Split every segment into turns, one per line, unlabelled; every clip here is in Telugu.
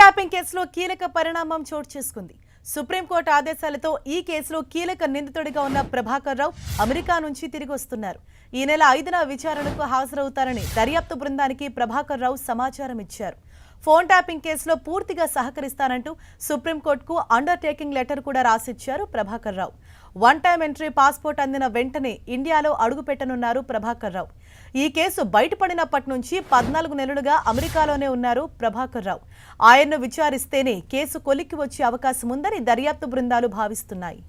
ట్యాపింగ్ కేసులో కీలక పరిణామం చోటు చేసుకుంది. సుప్రీంకోర్టు ఆదేశాలతో ఈ కేసులో కీలక నిందితుడిగా ఉన్న ప్రభాకర్ రావు అమెరికా నుంచి తిరిగి వస్తున్నారు. ఈ నెల 5న విచారణకు హాజరవుతారని దర్యాప్తు బృందానికి ప్రభాకర్ రావు సమాచారం ఇచ్చారు. ఫోన్ ట్యాపింగ్ కేసులో పూర్తిగా సహకరిస్తానంటూ సుప్రీంకోర్టుకు అండర్టేకింగ్ లెటర్ కూడా రాసిచ్చారు Prabhakar Rao. One time entry passport అందిన వెంటనే ఇండియాలో అడుగుపెట్టనున్నారు ప్రభాకర్ రావు. ఈ కేసు బయటపడినప్పటి నుంచి 14 నెలలుగా అమెరికాలోనే ఉన్నారు ప్రభాకర్ రావు. ఆయన్ను విచారిస్తేనే కేసు కొలిక్కి వచ్చే అవకాశం ఉందని దర్యాప్తు బృందాలు భావిస్తున్నాయి.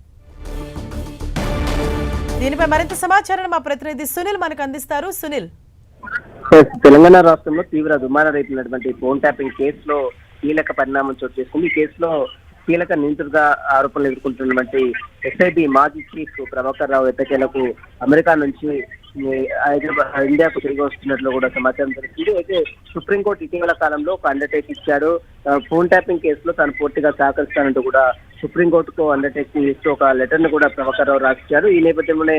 దీనిపై మరింత సమాచారం మా ప్రతినిధి సునీల్ మనకు అందిస్తారు. సునీల్,
తెలంగాణ రాష్ట్రంలో తీవ్ర దుమారం రేపినటువంటి ఫోన్ ట్యాపింగ్ కేసులో కీలక పరిణామం చోటు చేసుకుంది. ఈ కేసులో కీలక నిందితుడిగా ఆరోపణలు ఎదుర్కొంటున్నటువంటి ఎస్ఐబి మాజీ చీఫ్ ప్రభాకర్ రావు ఎట్టకేలకు అమెరికా నుంచి ఇండియాకు తిరిగి వస్తున్నట్లు కూడా సమాచారం దొరికింది. అయితే సుప్రీంకోర్టు ఇటీవల కాలంలో ఒక అండర్టేక్ ఇచ్చాడు. ఫోన్ ట్యాపింగ్ కేసులో తాను పూర్తిగా సహకరిస్తానంటూ కూడా సుప్రీంకోర్టుకు అండర్టేకింగ్ ఇస్తూ ఒక లెటర్ ను కూడా ప్రభాకర్ రావు రాసిచ్చారు. ఈ నేపథ్యంలోనే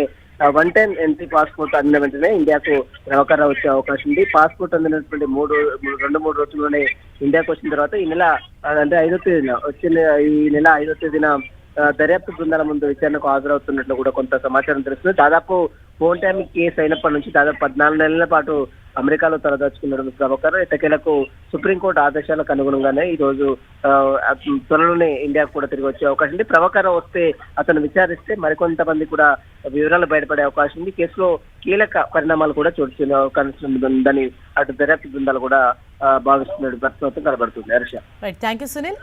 వన్ టైం ఎంట్రీ పాస్పోర్ట్ అందిన వెంటనే ఇండియాకు ప్రభాకర్ రావు వచ్చే అవకాశం ఉంది. పాస్పోర్ట్ అందినటువంటి 2-3 రోజుల్లోనే ఇండియాకు వచ్చిన తర్వాత ఈ నెల అంటే 5వ తేదీన ఈ నెల 5వ తేదీన దర్యాప్తు బృందాల ముందు విచారణకు హాజరవుతున్నట్లు కూడా కొంత సమాచారం తెలుస్తుంది. దాదాపు ఫోన్ ట్యాపింగ్ కేసు అయినప్పటి నుంచి దాదాపు 14 నెలల పాటు అమెరికాలో తలదాచుకున్న ప్రభాకర్ ఎట్టకేలకు సుప్రీంకోర్టు ఆదేశాలకు అనుగుణంగానే ఈ రోజు త్వరలోనే ఇండియాకు కూడా తిరిగి వచ్చే అవకాశం ఉంది. ప్రభాకర్ వస్తే అతను విచారిస్తే మరికొంతమంది కూడా వివరాలు బయటపడే అవకాశం ఉంది. కేసులో కీలక పరిణామాలు కూడా చోటు చేసుకునే అవకాశం ఉందని అటు దర్యాప్తు బృందాలు కూడా భావిస్తున్నట్టు ప్రస్తుతం కనబడుతుంది. Harsha,
thank you Sunil.